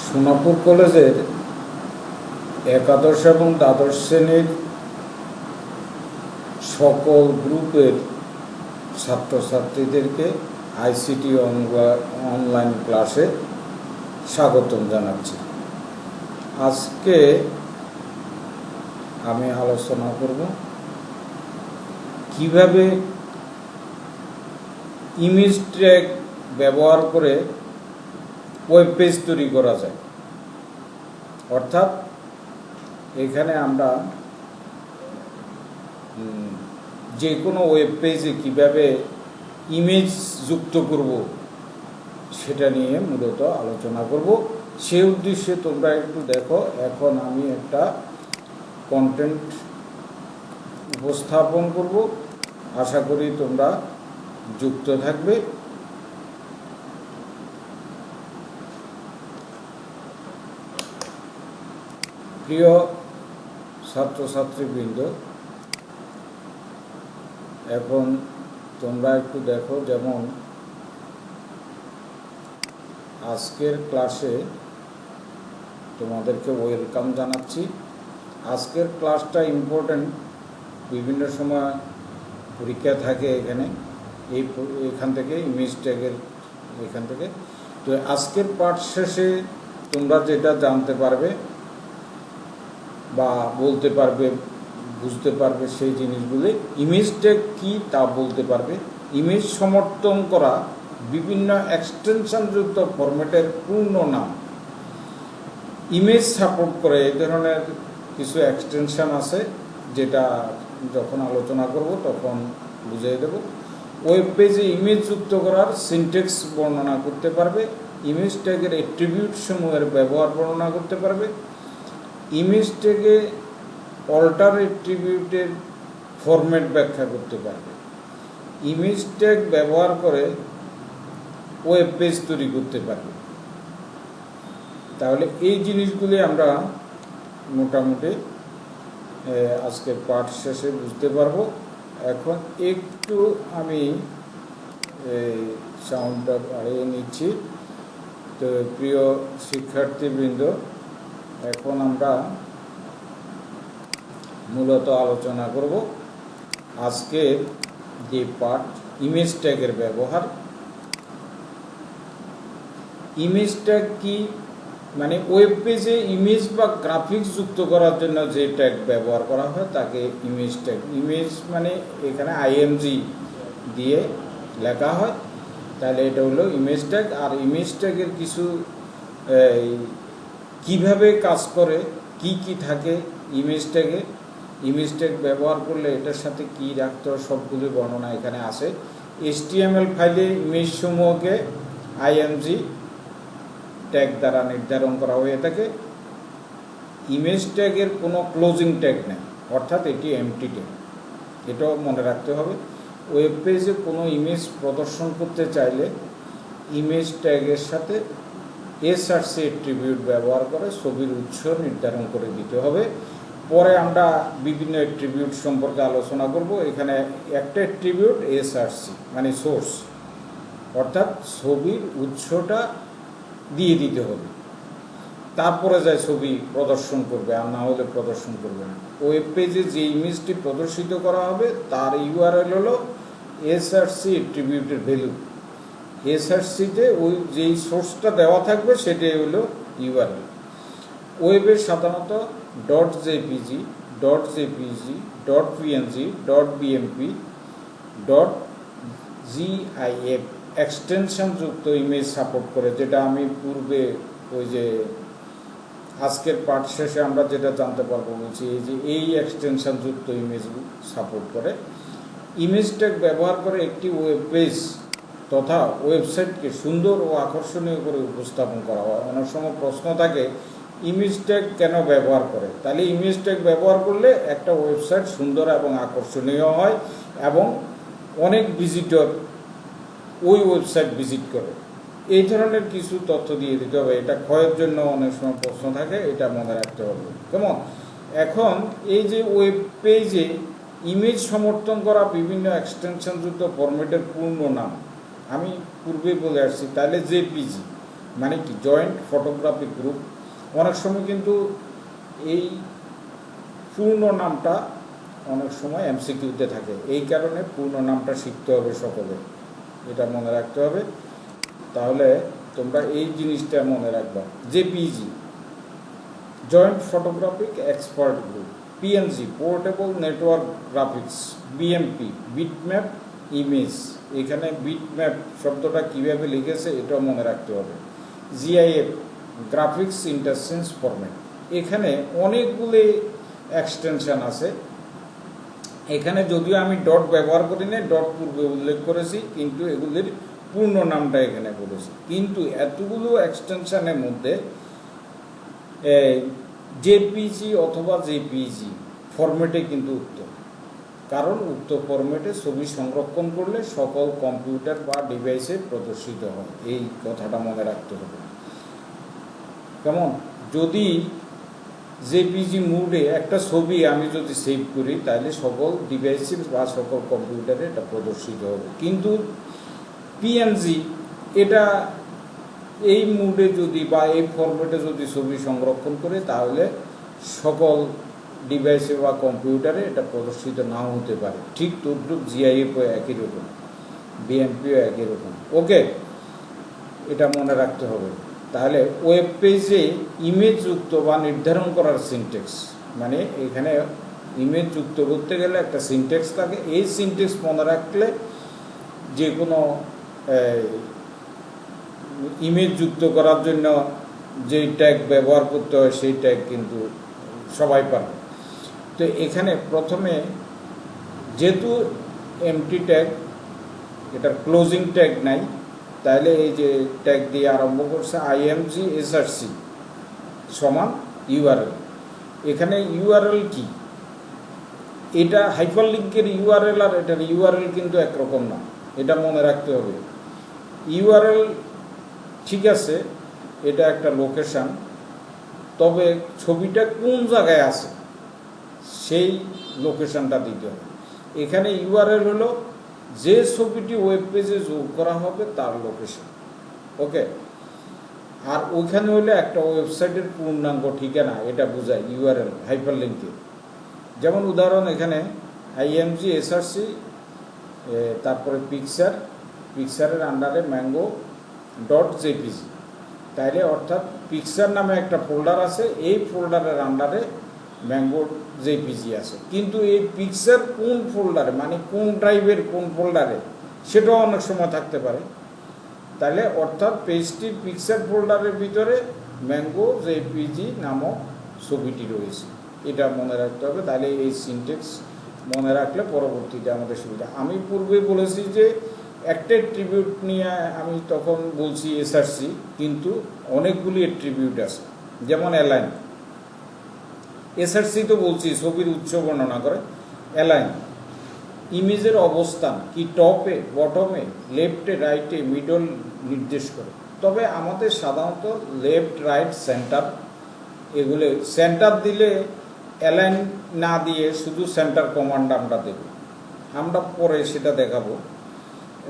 সোনাপুর কলেজের একাদশ এবং দ্বাদশ শ্রেণীর সকল গ্রুপের ছাত্রছাত্রীদেরকে আইসিটি অনলাইন ক্লাসে স্বাগতম জানাচ্ছি। আজকে আমি আলোচনা করব কিভাবে ইমেজ ট্র্যাক ব্যবহার করে ওয়েব পেজ তৈরি করা যায়। অর্থাৎ এখানে আমরা যে কোনো ওয়েব পেজে কিভাবে ইমেজ যুক্ত করব সেটা নিয়ে মূলত আলোচনা করব। সেই উদ্দেশ্যে তোমরা একটু দেখো, এখন আমি একটা কন্টেন্ট উপস্থাপন করব, আশা করি তোমরা যুক্ত থাকবে। প্রিয় ছাত্রছাত্রীবৃন্দ, এখন তোমরা একটু দেখো, যেমন আজকের ক্লাসে তোমাদেরকে ওয়েলকাম জানাচ্ছি। আজকের ক্লাসটা ইম্পর্ট্যান্ট, বিভিন্ন সময় পরীক্ষা থাকে এখান থেকে ইমেজ ট্যাগের এখান থেকে। তো আজকের পাঠ শেষে তোমরা যেটা জানতে পারবে বা বলতে পারবে, বুঝতে পারবে, সেই জিনিসগুলি ইমেজ ট্যাগ কী তা বলতে পারবে। ইমেজ সমর্থন করা বিভিন্ন এক্সটেনশনযুক্ত ফরম্যাটের পূর্ণ নাম। ইমেজ সাপোর্ট করে এই ধরনের কিছু এক্সটেনশন আছে, যেটা যখন আলোচনা করব তখন বুঝিয়ে দেব। ওয়েব পেজে ইমেজ যুক্ত করার সিনট্যাক্স বর্ণনা করতে পারবে। ইমেজ ট্যাগের অ্যাট্রিবিউট সমূহের ব্যবহার বর্ণনা করতে পারবে। ইমেজ ট্যাগে অল্টার অ্যাট্রিবিউটের ফরম্যাট ব্যাখ্যা করতে পারবে। ইমেজ ট্যাগ ব্যবহার করে ওয়েব পেজ তৈরি করতে পারবে। তাহলে এই জিনিসগুলি আমরা মোটামুটি আজকের পাঠ শেষে বুঝতে পারবো। এখন একটু আমি সাউন্ডটা বাড়িয়ে নিচ্ছি। তো প্রিয় শিক্ষার্থীবৃন্দ, এখন আমরা মূলত আলোচনা করব আজকের যে পাঠ, ইমেজ ট্যাগের ব্যবহার। ইমেজ ট্যাগ কি, মানে ওয়েব পেজে ইমেজ বা গ্রাফিক্স যুক্ত করার জন্য যে ট্যাগ ব্যবহার করা হয় তাকে ইমেজ ট্যাগ। ইমেজ মানে এখানে আইএমজি দিয়ে লেখা হয়, তাহলে এটা হলো ইমেজ ট্যাগ। আর ইমেজ ট্যাগের কিছু কিভাবে কাজ করে, কি কি থাকে ইমেজ ট্যাগে, ইমেজ ট্যাগ ব্যবহার করলে এটার সাথে কি রাখতে হয়, সবগুলি বর্ণনা এখানে আছে। HTML ফাইলে ইমেজ সমূহকে আইএমজি ট্যাগ দ্বারা নির্ধারণ করা হয়ে থাকে। ইমেজ ট্যাগের কোনো ক্লোজিং ট্যাগ নেই, অর্থাৎ এটি এমটি ট্যাগ, এটাও মনে রাখতে হবে। ওয়েব পেজে কোনো ইমেজ প্রদর্শন করতে চাইলে ইমেজ ট্যাগের সাথে এসআরসি অ্যাট্রিবিউট ব্যবহার করে ছবির উৎস নির্ধারণ করে দিতে হবে। পরে আমরা বিভিন্ন অ্যাট্রিবিউট সম্পর্কে আলোচনা করব। এখানে একটা অ্যাট্রিবিউট এসআরসি মানে সোর্স, অর্থাৎ ছবির উৎসটা দিয়ে দিতে হবে, তারপরে যায় ছবি প্রদর্শন করবে, আর না হলে প্রদর্শন করবে না। ওয়েব পেজে যে ইমেজটি প্রদর্শিত করা হবে তার ইউআরএল হলো এসআরসি অ্যাট্রিবিউটের ভ্যালু। এসআরসিতে ওই যেই সোর্সটা দেওয়া থাকবে সেটাই হলো ইউআরএল। ওয়েবে সাধারণত .jpg, .png, .bmp, .gif extension যুক্ত ইমেজ সাপোর্ট করে, যেটা আমি পূর্বে ওই যে আজকের পাঠ শেষে আমরা যেটা জানতে পারবো বলছি, এই যে এই এক্সটেনশন যুক্ত ইমেজ সাপোর্ট করে। ইমেজ ট্যাগ ব্যবহার করে একটি ওয়েব পেজ তথা ওয়েবসাইটকে সুন্দর ও আকর্ষণীয় করে উপস্থাপন করা হয়। অনেক সময় প্রশ্ন থাকে ইমেজ ট্যাগ কেন ব্যবহার করে। তাহলে ইমেজ ট্যাগ ব্যবহার করলে একটা ওয়েবসাইট সুন্দর এবং আকর্ষণীয় হয় এবং অনেক ভিজিটর ওই ওয়েবসাইট ভিজিট করে। এই ধরনের কিছু তথ্য দিয়ে দিতে হবে। এটা ক্ষয়ের জন্য অনেক সময় প্রশ্ন থাকে, এটা মনে রাখতে হবে। কেমন? এখন এই যে ওয়েব পেজে ইমেজ সমর্থন করা বিভিন্ন এক্সটেনশনযুক্ত ফরম্যাটের পূর্ণ নাম আমি পূর্বেই বলে আসছি। তাহলে জেপিজি মানে কি জয়েন্ট ফটোগ্রাফিক গ্রুপ। অনেক সময় কিন্তু এই পূর্ণ নামটা অনেক সময় এমসিকিউতে থাকে, এই কারণে পূর্ণ নামটা শিখতে হবে সকলে, এটা মনে রাখতে হবে। তাহলে তোমরা এই জিনিসটা মনে রাখবা। JPG joint photographic expert group, PNG portable network graphics, BMP bitmap image. এখানে বিটম্যাপ শব্দটা কীভাবে লিখেছে এটাও মনে রাখতে হবে। GIF graphics interchange format. এখানে অনেকগুলি এক্সটেনশন আছে। এখানে যদিও আমি ডট ব্যবহার করি না, ডট পূর্বে উল্লেখ করেছি, কিন্তু এগুলির পূর্ণ নামটা এখানে বলেছি। কিন্তু এতগুলো এক্সটেনশনের মধ্যে জেপিজি অথবা জেপিজি ফরম্যাটে কিন্তু উত্তম, কারণ উক্ত ফরম্যাটে ছবি সংরক্ষণ করলে সকল কম্পিউটার বা ডিভাইসে প্রদর্শিত হয়, এই কথাটা মনে রাখতে হবে। কেমন? যদি জেপিজি মোডে একটা ছবি আমি যদি সেভ করি তাহলে সকল ডিভাইসে বা সকল কম্পিউটারে এটা প্রদর্শিত হবে। কিন্তু পিএনজি এটা এই মোডে যদি বা এই ফরম্যাটে যদি ছবি সংরক্ষণ করে তাহলে সকল ডিভাইসে বা কম্পিউটারে এটা প্রদর্শিত নাও হতে পারে। ঠিক তদ্রুপ জিআইএফও একই রকম, বিএমপিও একই রকম। ওকে, এটা মনে রাখতে হবে। তাহলে ওয়েব পেজে ইমেজ যুক্ত বা নির্ধারণ করার সিনটেক্স, মানে এখানে ইমেজ যুক্ত করতে গেলে একটা সিনটেক্স থাকে। এই সিনটেক্স মনে রাখলে যে কোনো ইমেজ যুক্ত করার জন্য যেই ট্যাগ ব্যবহার করতে হয় সেই ট্যাগ কিন্তু সবাই পারে। তো এখানে প্রথমে যেহেতু এমটি ট্যাগ, এটার ক্লোজিং ট্যাগ নাই, তাহলে এই যে ট্যাগ দিয়ে আরম্ভ করছে আইএমজি এসআরসি সমান ইউআরএল। এখানে ইউআরএল কি? এটা হাইপারলিঙ্কের ইউআরএল আর এটার ইউআরএল কিন্তু একরকম না, এটা মনে রাখতে হবে। ইউআরএল ঠিক আছে, এটা একটা লোকেশান, তবে ছবিটা কোন জায়গায় আছে সেই লোকেশানটা দিতে হবে। এখানে ইউআরএল হলো যে ছবিটি ওয়েব পেজে যোগ করা হবে তার লোকেশন। ওকে, আর ওইখানে হলে একটা ওয়েবসাইটের পূর্ণাঙ্গ ঠিকানা, এটা বোঝায় ইউআরএল হাইপারলিঙ্কে। যেমন উদাহরণ এখানে আইএমজি এসআরসি, তারপরে পিকচারের আন্ডারে ম্যাঙ্গো ডট জেপিজি। তাইলে অর্থাৎ পিকচার নামে একটা ফোল্ডার আছে, এই ফোল্ডারের আন্ডারে ম্যাঙ্গো জেপিজি আছে, কিন্তু এই পিকচার কোন ফোল্ডারে, মানে কোন ড্রাইভের কোন ফোল্ডারে, সেটাও অনেক সময় থাকতে পারে। তাহলে অর্থাৎ পেজটির পিকচার ফোল্ডারের ভিতরে ম্যাঙ্গো জেপিজি নামক ছবিটি রয়েছে, এটা মনে রাখতে হবে। তাহলে এই সিনটেক্স মনে রাখলে পরবর্তীতে আমাদের সুবিধা। আমি পূর্বে বলেছি যে একটা অ্যাট্রিবিউট নিয়ে আমি তখন বলছি এসআরসি, কিন্তু অনেকগুলি অ্যাট্রিবিউট আছে। যেমন অ্যালাইন, এসআরসি তো বলছি ছবির উচ্চ বর্ণনা করে। অ্যালাইন ইমেজের অবস্থান কি টপে, বটমে, লেফটে, রাইটে, মিডল নির্দেশ করে। তবে আমাদের সাধারণত লেফট, রাইট, সেন্টার, এগুলো সেন্টার দিলে অ্যালাইন না দিয়ে শুধু সেন্টার কমান্ড আমরা দেব, আমরা পরে সেটা দেখাবো।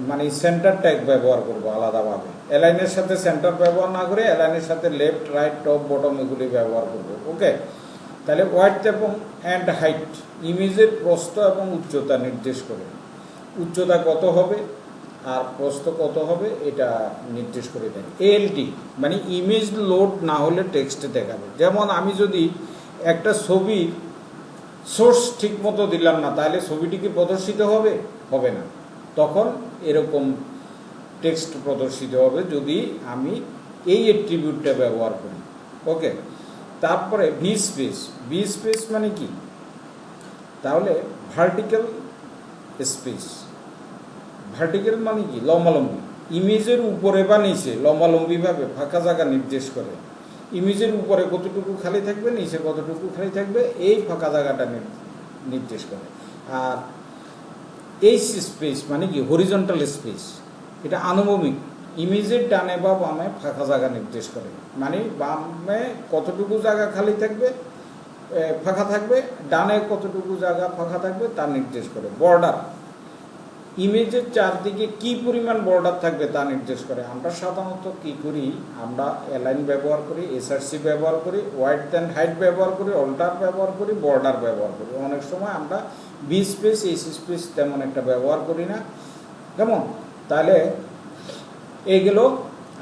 মানে সেন্টার ট্যাগ ব্যবহার করবো আলাদাভাবে, অ্যালাইনের সাথে সেন্টার ব্যবহার না করে অ্যালাইনের সাথে লেফট, রাইট, টপ, বটম এগুলি ব্যবহার করবো। ওকে, তাহলে ওয়াইডথ এবং অ্যান্ড হাইট ইমেজের প্রস্থ এবং উচ্চতা নির্দেশ করে। উচ্চতা কত হবে আর প্রস্থ কত হবে এটা নির্দেশ করে দেয়। এএলটি মানে ইমেজ লোড না হলে টেক্সটে দেখাবে। যেমন আমি যদি একটা ছবি সোর্স ঠিক মতো দিলাম না, তাহলে ছবিটি কি প্রদর্শিত হবে? হবে না। তখন এরকম টেক্সট প্রদর্শিত হবে যদি আমি এই অ্যাট্রিবিউটটা ব্যবহার করি। ওকে, তারপরে ভি স্পেস মানে কি? তাহলে ভার্টিক্যাল স্পেস, ভার্টিক্যাল মানে কি? লম্বালম্বি, ইমেজের উপরে বা নিচে লম্বালম্বিভাবে ফাঁকা জায়গা নির্দেশ করে। ইমেজের উপরে কতটুকু খালি থাকবে, নিচে কতটুকু খালি থাকবে, এই ফাঁকা জায়গাটা নির্দেশ করে। আর এইচ স্পেস মানে কি? হরিজন্টাল স্পেস, এটা আনুভূমিক, ইমেজের ডানে বা বামে ফাঁকা জায়গা নির্দেশ করে। মানে বামে কতটুকু জায়গা খালি থাকবে, ফাঁকা থাকবে, ডানে কতটুকু জায়গা ফাঁকা থাকবে তা নির্দেশ করে। বর্ডার ইমেজের চারদিকে কি পরিমাণ বর্ডার থাকবে তা নির্দেশ করে। আমরা সাধারণত কি করি, আমরা অ্যালাইন ব্যবহার করি, এসআরসি ব্যবহার করি, ওয়াইডথ অ্যান্ড হাইট ব্যবহার করি, অল্টার ব্যবহার করি, বর্ডার ব্যবহার করি। অনেক সময় আমরা বি স্পেস এস স্পেস তেমন একটা ব্যবহার করি না। কেমন? তাহলে এইগুলো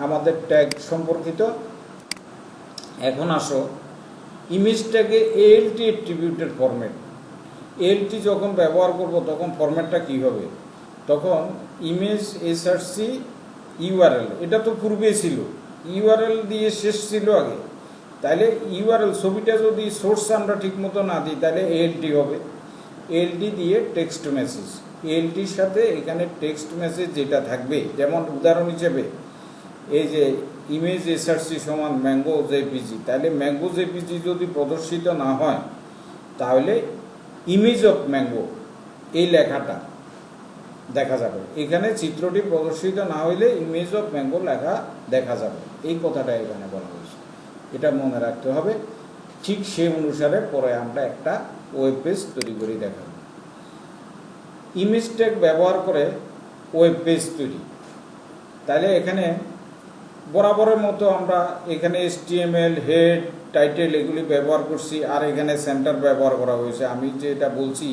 আমাদের ট্যাগ সম্পর্কিত। এখন আসো ইমেজ ট্যাগে এএলটি অ্যাট্রিবিউটের ফরম্যাট। এএলটি যখন ব্যবহার করব তখন ফরম্যাটটা কী হবে, তখন ইমেজ এসআরসি ইউআরএল, এটা তো পূর্বে ছিল, ইউআরএল দিয়ে শেষ ছিল আগে। তাহলে ইউআরএল ছবিটা যদি সোর্স আমরা ঠিকমতো না দিই তাহলে এএলটি হবে। এএলটি দিয়ে টেক্সট মেসেজ, এএলটির সাথে এখানে টেক্সট মেসেজ যেটা থাকবে, যেমন উদাহরণ হিসেবে এই যে ইমেজ এসআরসি সমান ম্যাঙ্গো জেপিজি, তাহলে ম্যাঙ্গো জেপিজি যদি প্রদর্শিত না হয় তাহলে ইমেজ অফ ম্যাঙ্গো এই লেখাটা দেখা যাবে। এখানে চিত্রটি প্রদর্শিত না হইলে ইমেজ অফ ম্যাঙ্গো লেখা দেখা যাবে, এই কথাটা এখানে বলা হয়েছে। এটা মনে রাখতে হবে। ঠিক সেই অনুসারে পরে আমরা একটা ওয়েব পেজ তৈরি করে দেখাব। ইমেজ ট্যাগ ব্যবহার করে ওয়েব পেজ তৈরি। তাহলে এখানে বরাবরের মতো আমরা এখানে HTML, হেড, টাইটেল এগুলি ব্যবহার করছি, আর এখানে সেন্টার ব্যবহার করা হয়েছে। আমি যেটা বলছি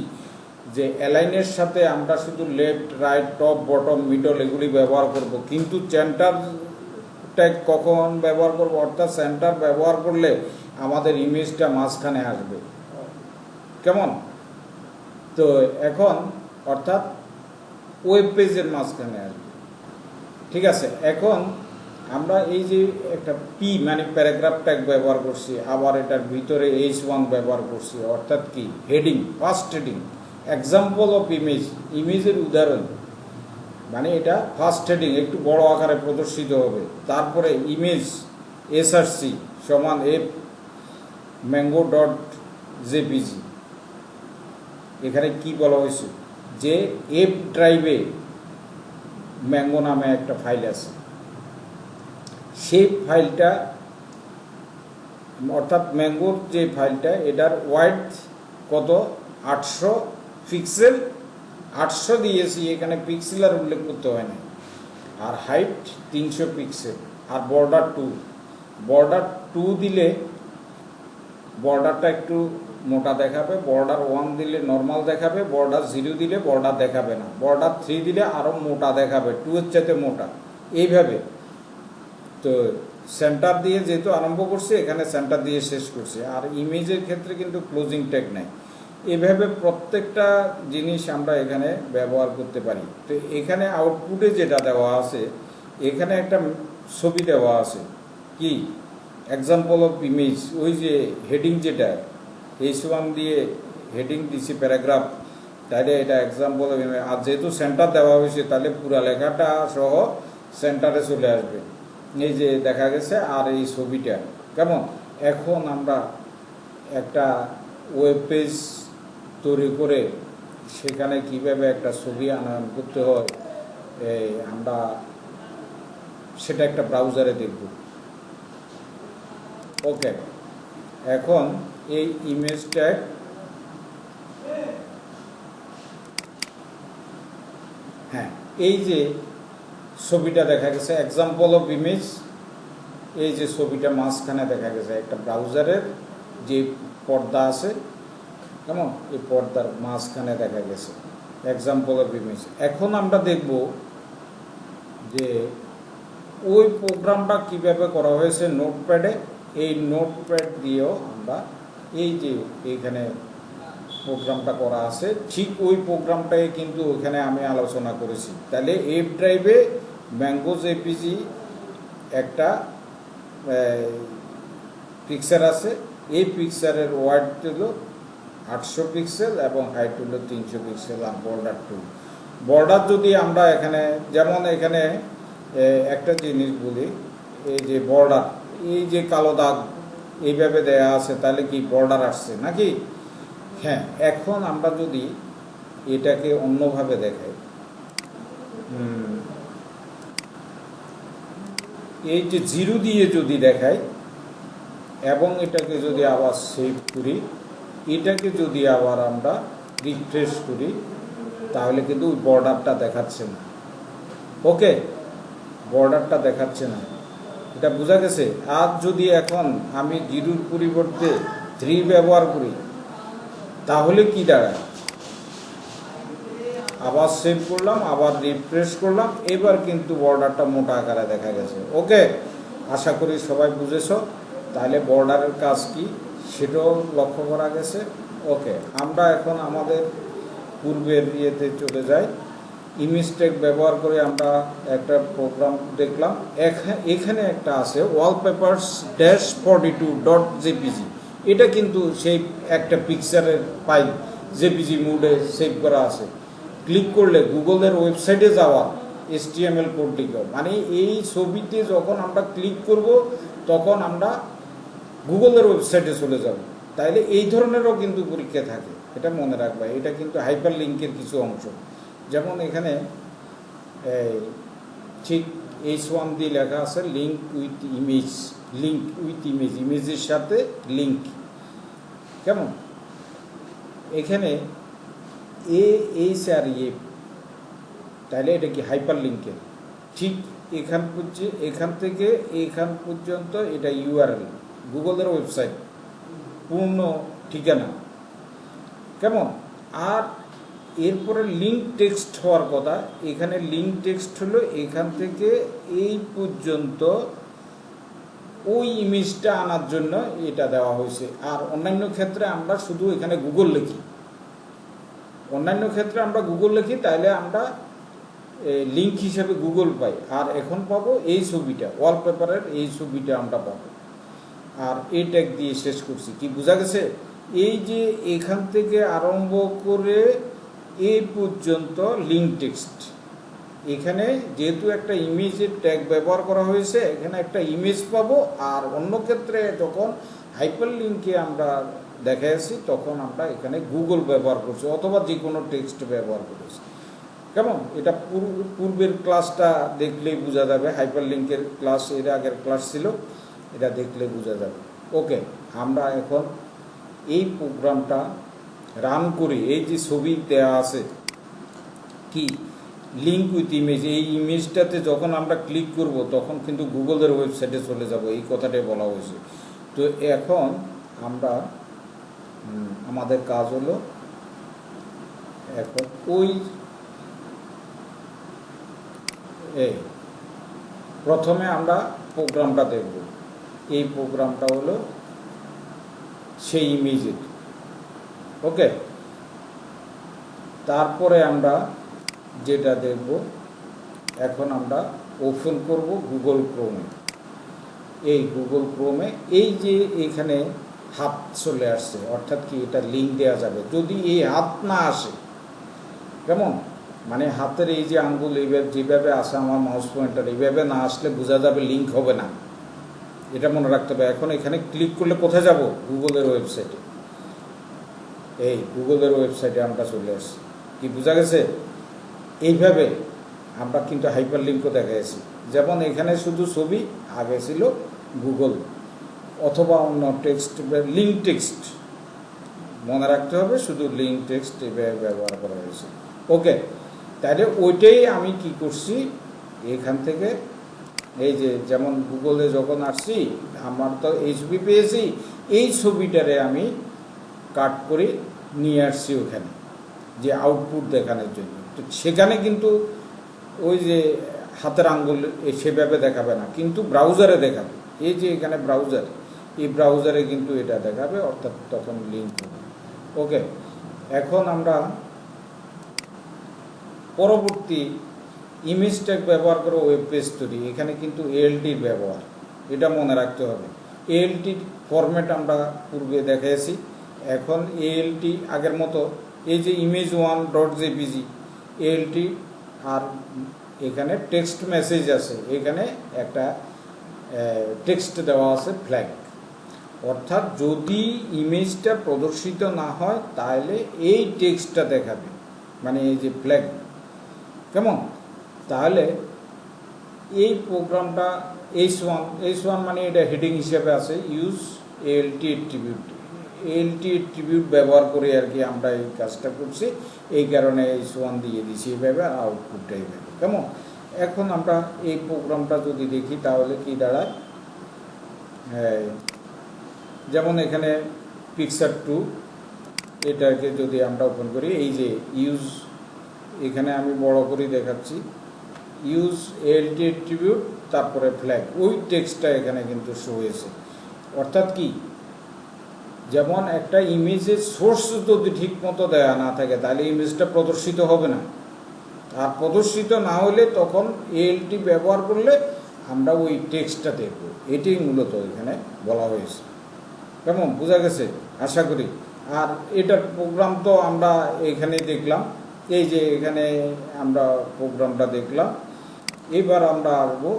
যে অ্যালাইনের সাথে আমরা শুধু left, right, top, bottom, middle এগুলি ব্যবহার করব, কিন্তু সেন্টার ট্যাগ কখন ব্যবহার করব, অর্থাৎ সেন্টার ব্যবহার করলে আমাদের ইমেজটা মাঝখানে আসবে। কেমন? তো এখন অর্থাৎ ওয়েব পেজের মাঝখানে আসবে। ঠিক আছে, এখন আমরা এই যে একটা পি মানে প্যারাগ্রাফ ট্যাগ ব্যবহার করছি, আবার এটার ভিতরে H1 ব্যবহার করছি, অর্থাৎ কি heading, first heading, example of image, ইমেজের উদাহরণ, মানে এটা ফার্স্ট হেডিং একটু বড় আকারে প্রদর্শিত হবে। তারপরে ইমেজ এসআরসি সমান এফ ম্যাঙ্গো ডট জেপিজি। এখানে কি বলা হয়েছে যে এফ ড্রাইভে ম্যাঙ্গো নামে একটা ফাইল আছে, সেই ফাইলটা অর্থাৎ ম্যাঙ্গোর যে ফাইলটা, এটার ওয়াইড কত 800 পিক্সেল, 800 দিয়েছি, এখানে পিক্সেল আর উল্লেখ করতে হয় না, আর হাইট 300 পিক্সেল, আর বর্ডার 2, বর্ডার 2 দিলে বর্ডারটা একটু মোটা দেখাবে, বর্ডার 1 দিলে নর্মাল দেখাবে, বর্ডার 0 দিলে বর্ডার দেখাবে না, বর্ডার 3 দিলে আরও মোটা দেখাবে, 2 এর চাইতে মোটা, এইভাবে। তো সেন্টার দিয়ে যেহেতু আরম্ভ করছে, এখানে সেন্টার দিয়ে শেষ করছে। আর ইমেজের ক্ষেত্রে কিন্তু ক্লোজিং ট্যাগ নাই। এভাবে প্রত্যেকটা জিনিস আমরা এখানে ব্যবহার করতে পারি। তো এখানে আউটপুটে যেটা দেওয়া আছে, এখানে একটা ছবি দেওয়া আছে, কি এক্সাম্পল অফ ইমেজ, ওই যে হেডিং যেটা H1 দিয়ে হেডিং দিছি প্যারাগ্রাফ, তাহলে এটা এক্সাম্পল অফ ইমেজ। আর যেহেতু সেন্টার দেওয়া হয়েছে তাহলে পুরো লেখাটা সহ সেন্টারে চলে আসবে, এই যে দেখা গেছে। আর এই ছবিটা কেমন? এখন আমরা একটা ওয়েব পেজ তৈরি করে সেখানে কিভাবে একটা ছবি আনয়ন করতে হয়, আমরা সেটা একটা ব্রাউজারে দেখব। ওকে, এখন এই ইমেজ ট্যাগ, হ্যাঁ, এই যে ছবিটা দেখা গেছে এক্সাম্পল অফ ইমেজ, এই যে ছবিটা মাঝখানে দেখা গেছে একটা ব্রাউজারের যে পর্দা আছে, কেমন, এই পর্দার মাঝখানে দেখা গেছে এক্সাম্পল অফ ইমেজ। এখন আমরা দেখব যে ওই প্রোগ্রামটা কিভাবে করা হয়েছে নোটপ্যাডে। এই নোটপ্যাড দিয়েও আমরা এই যে এইখানে প্রোগ্রামটা করা আছে, ঠিক ওই প্রোগ্রামটাই কিন্তু ওখানে আমি আলোচনা করেছি। তাহলে এফ ড্রাইভে ম্যাঙ্গো জেপিজি একটা পিকচার আছে, এই পিকচারের ওয়াইড হলো 800 পিক্সেল এবং হাইট হলো 300 পিক্সেল, আর বর্ডার 2। বর্ডার যদি আমরা এখানে, যেমন এখানে একটা জিনিস বলি, এই যে বর্ডার, এই যে কালো দাগ এইভাবে দেয়া আছে, তাহলে কি বর্ডার আসছে নাকি? হ্যাঁ, এখন আমরা যদি এটাকে অন্যভাবে দেখাই, এই যে 0 দিয়ে যদি দেখাই এবং এটাকে যদি আবার সেভ করি, এটাকে যদি আবার আমরা রিফ্রেশ করি, তাহলে কিন্তু ওই বর্ডারটা দেখাচ্ছে না। ওকে, বর্ডারটা দেখাচ্ছে না, এটা বোঝা গেছে। আর যদি এখন আমি 0-র পরিবর্তে 3 ব্যবহার করি তাহলে কি দাঁড়ায়? আবার সেভ করলাম, আবার রিফ্রেশ করলাম, এবার কিন্তু বর্ডারটা মোটা আকারে দেখা গেছে। ওকে, আশা করি সবাই বুঝেছো। তাহলে বর্ডারের কাজ কি সেটাও লক্ষ্য করা গেছে। ওকে, আমরা এখন আমাদের পূর্বের ইয়েতে চলে যাই। ইমেজ ট্যাগ ব্যবহার করে আমরা একটা প্রোগ্রাম দেখলাম। এখানে একটা আছে ওয়ালপেপারস -42.jpg। এটা কিন্তু সেই একটা পিকচারের ফাইল জেপিজি মোডে সেভ করা আছে। ক্লিক করলে গুগলের ওয়েবসাইটে যাওয়া HTML কোড লিখে, মানে এই ছবিতে যখন আমরা ক্লিক করব তখন আমরা গুগলের ওয়েবসাইটে চলে যাব। তাইলে এই ধরনেরও কিন্তু পরীক্ষা থাকে, এটা মনে রাখবা। এটা কিন্তু হাইপার লিঙ্কের কিছু অংশ। যেমন এখানে ঠিক H1 দিয়ে লেখা আছে link with image, link with image, ইমেজের সাথে লিঙ্ক। কেমন? এখানে AHRE, তাহলে এটা কি হাইপার লিঙ্কের। ঠিক এখান থেকে এখান পর্যন্ত এটা URL, গুগলের ওয়েবসাইট, পূর্ণ ঠিকানা। কেমন? আর এরপরে লিঙ্ক টেক্সট হওয়ার কথা। এখানে লিঙ্ক টেক্সট হলো এখান থেকে এই পর্যন্ত ওই ইমেজটা আনার জন্য এটা দেওয়া হয়েছে। আর অন্যান্য ক্ষেত্রে আমরা শুধু এখানে গুগল লিখি, তাহলে আমরা লিঙ্ক হিসেবে গুগল পাই। আর এখন পাবো এই ছবিটা, ওয়ালপেপারের এই ছবিটা আমরা পাবো। আর এই ট্যাগ দিয়ে শেষ করছি। কি বোঝা গেছে? এই যে এখান থেকে আরম্ভ করে এই পর্যন্ত লিঙ্ক টেক্সট। এখানে যেহেতু একটা ইমেজের ট্যাগ ব্যবহার করা হয়েছে, এখানে একটা ইমেজ পাবো। আর অন্য ক্ষেত্রে যখন হাইপার লিঙ্কে আমরা দেখাচ্ছি তখন আমরা এখানে গুগল ব্যবহার করছি অথবা যে কোনো টেক্সট ব্যবহার করেছি। কেমন? এটা পূর্বের ক্লাসটা দেখলেই বোঝা যাবে। হাইপার লিঙ্কের ক্লাস এর আগের ক্লাস ছিল, এটা দেখলে বোঝা যাবে। ওকে, আমরা এখন এই প্রোগ্রামটা রান করি। এই যে ছবি দেওয়া আছে কি লিঙ্ক উইথ ইমেজ, এই ইমেজটাতে যখন আমরা ক্লিক করব তখন কিন্তু গুগলের ওয়েবসাইটে চলে যাব, এই কথাটাই বলা হয়েছে। তো এখন আমরা আমাদের কাজ হলো এখন ওই প্রথমে আমরা প্রোগ্রামটা দেখব। এই প্রোগ্রামটা হলো সেই ইমেজের। ওকে, তারপরে আমরা যেটা দেখব, এখন আমরা ওপেন করব গুগল ক্রোমে। এই গুগল ক্রোমে এই যে এখানে হাত চলে আসছে, অর্থাৎ কি এটা লিঙ্ক দেওয়া যাবে। যদি এই হাত না আসে, কেমন মানে হাতের এই যে আঙ্গুল এইভাবে যেভাবে আসে আমার মাউস পয়েন্টার, এইভাবে না আসলে বোঝা যাবে লিঙ্ক হবে না, এটা মনে রাখতে হবে। এখন এখানে ক্লিক করলে কোথায় যাব? গুগলের ওয়েবসাইটে। এই গুগলের ওয়েবসাইটে আমরা চলে আসছি। কি বোঝা গেছে? এইভাবে আমরা কিন্তু হাইপার লিঙ্কও দেখাইছি। যেমন এখানে শুধু ছবি, আগে ছিল গুগল অথবা অন্য টেক্সট, লিঙ্ক টেক্সট মনে রাখতে হবে, শুধু লিঙ্ক টেক্সট এভাবে ব্যবহার করা হয়েছে। ওকে, তাহলে ওইটাই আমি কি করছি, এখান থেকে এই যে যেমন গুগলে যখন আসছি আমার তো এই ছবি পেয়েছি, এই ছবিটারে আমি কাট করে নিয়ে আসছি ওখানে যে আউটপুট দেখানোর জন্য। তো সেখানে কিন্তু ওই যে হাতের আঙ্গুল সেভাবে দেখাবে না, কিন্তু ব্রাউজারে দেখাবে। এই যে এখানে ব্রাউজার, এই ব্রাউজারে কিন্তু এটা দেখাবে, অর্থাৎ তখন লিঙ্ক হবে। ওকে, এখন আমরা পরবর্তী ইমেজ ট্যাগ ব্যবহার করে ওয়েব পেজ তৈরি। এখানে কিন্তু ALTর ব্যবহার, এটা মনে রাখতে হবে। ALTর ফরম্যাট আমরা পূর্বে দেখাইছি। এখন ALT আগের মতো এই যে image1.jpg ALT, আর এখানে টেক্সট মেসেজ আছে, এখানে একটা টেক্সট দেওয়া আছে ফ্ল্যাগ, অর্থাৎ যদি ইমেজটা প্রদর্শিত না হয় তাহলে এই টেক্সটটা দেখাবে, মানে এই যে ফ্ল্যাগ। কেমন? তাহলে এই প্রোগ্রামটা H1 মানে এটা হেডিং হিসেবে আছে, use ALT attribute. LT attribute ব্যবহার করে আর কি আমরা এই কাজটা করছি, এই কারণে H1 দিয়ে দিছি এইভাবে, আউটপুটটা এইভাবে। কেমন? এখন আমরা এই প্রোগ্রামটা যদি দেখি তাহলে কি দাঁড়ায়, হ্যাঁ, যেমন এখানে পিকচার 2 এটাকে যদি আমরা ওপেন করি, এই যে ইউজ, এখানে আমি বড় করে দেখাচ্ছি, ইউজ এলটি অ্যাট্রিবিউট তারপরে ফ্ল্যাগ, ওই টেক্সটটা এখানে কিন্তু শো হয়েছে। অর্থাৎ কি, যেমন একটা ইমেজের সোর্স যদি ঠিক মতো দেওয়া না থাকে তাহলে ইমেজটা প্রদর্শিত হবে না, আর প্রদর্শিত না হলে তখন এএলটি ব্যবহার করলে আমরা ওই টেক্সটটা দেখব। এটাই মূলত এখানে বলা হয়েছে। কেমন বোঝা গেছে আশা করি। আর এটার প্রোগ্রাম তো আমরা এখানে দেখলাম, এই যে এখানে আমরা প্রোগ্রামটা দেখলাম। এবার আমরা আসবো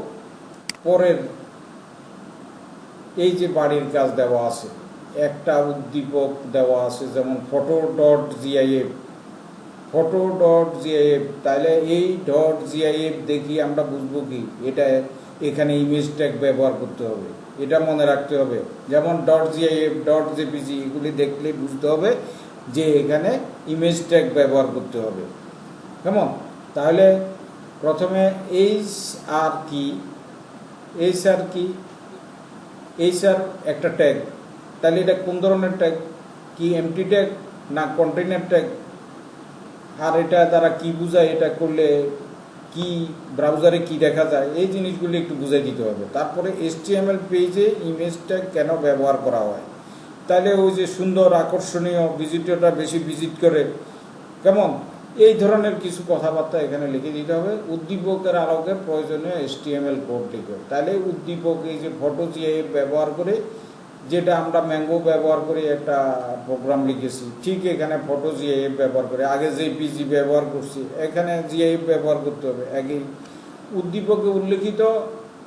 পরের, এই যে বাড়ির কাজ দেওয়া আছে, একটা উদ্দীপক দেওয়া আছে, যেমন photo.gif, photo.gif, তাহলে এই .gif দেখি আমরা বুঝবো কি এটা এখানে ইমেজ ট্যাগ ব্যবহার করতে হবে, এটা মনে রাখতে হবে। যেমন .gif, .jpg এগুলি দেখলে বুঝতে হবে যে এখানে ইমেজ ট্যাগ ব্যবহার করতে হবে। কেমন? তাহলে প্রথমে HR কি, HR কি, HR একটা ট্যাগ, তাহলে এটা কোন ধরনের ট্যাগ, কি এমটি ট্যাগ না কন্টেইনার ট্যাগ, আর এটা দ্বারা কি বোঝায়, এটা করলে কি ব্রাউজারে কি দেখা যায়, এই জিনিসগুলি একটু বুঝাই দিতে হবে। তারপরে HTML পেজে ইমেজ ট্যাগ কেন ব্যবহার করা হয়, তাহলে ওই যে সুন্দর আকর্ষণীয়, ভিজিটরটা বেশি ভিজিট করে, কেমন, এই ধরনের কিছু কথাবার্তা এখানে লিখে দিতে হবে। উদ্দীপকের আলোকে প্রয়োজনীয় HTML কোড লিখবে, তাহলে উদ্দীপক এই যে photo.gif ব্যবহার করে, যেটা আমরা ম্যাঙ্গো ব্যবহার করে একটা প্রোগ্রাম লিখেছি, ঠিক এখানে photo.gif ব্যবহার করে, আগে JPG ব্যবহার করছি, এখানে GIF ব্যবহার করতে হবে। একই উদ্দীপকে উল্লেখিত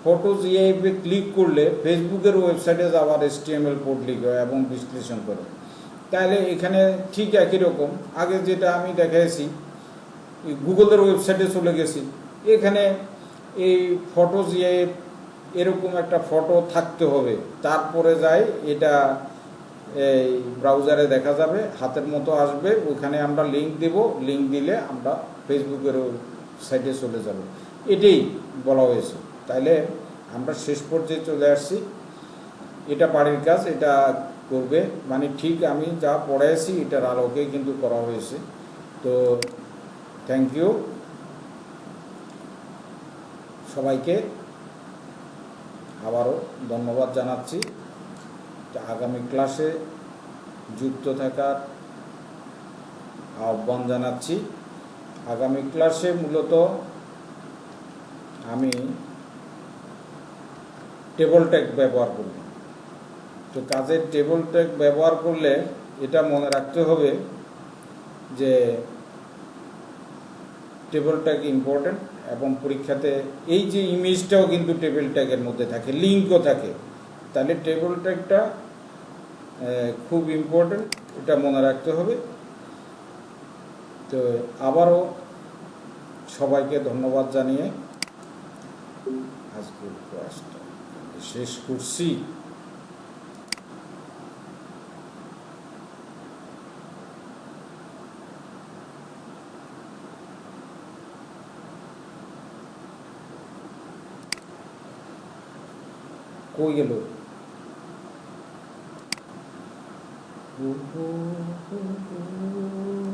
photo.gif এ ক্লিক করলে ফেসবুকের ওয়েবসাইটে যাওয়ার HTML কোড লিখে এবং বিশ্লেষণ করে। তাহলে এখানে ঠিক একই রকম, আগে যেটা আমি দেখাইছি গুগলের ওয়েবসাইটে চলে গেছি, এখানে এই photo.gif এরকম একটা ফটো থাকতে হবে, তারপরে যাই এটা এই ব্রাউজারে দেখা যাবে, হাতের মতো আসবে, ওখানে আমরা লিঙ্ক দেব, লিঙ্ক দিলে আমরা ফেসবুকের সাইটে চলে যাব, এটাই বলা হয়েছে। তাইলে আমরা শেষ পর্যায়ে চলে আসছি, এটা বাড়ির কাজ, এটা করবে, মানে ঠিক আমি যা পড়াইছি এটার আলোকে কিন্তু করা হয়েছে। তো থ্যাংক ইউ সবাইকে, আবারও ধন্যবাদ জানাচ্ছি। আগামী ক্লাসে যুক্ত থাকার আহ্বান জানাচ্ছি। আগামী ক্লাসে মূলত আমি টেবল ট্যাগ ব্যবহার করব। তো কাজের টেবল ট্যাগ ব্যবহার করলে এটা মনে রাখতে হবে যে টেবল ট্যাগ ইম্পর্টেন্ট, এবং পরীক্ষাতে এই যে ইমেজটাও কিন্তু টেবল ট্যাগের মধ্যে থাকে, লিঙ্কও থাকে, তাহলে টেবল ট্যাগটা খুব ইম্পর্টেন্ট, এটা মনে রাখতে হবে। তো আবারও সবাইকে ধন্যবাদ জানিয়ে আজকের ক্লাসটা শেষ করছি। কই গেল?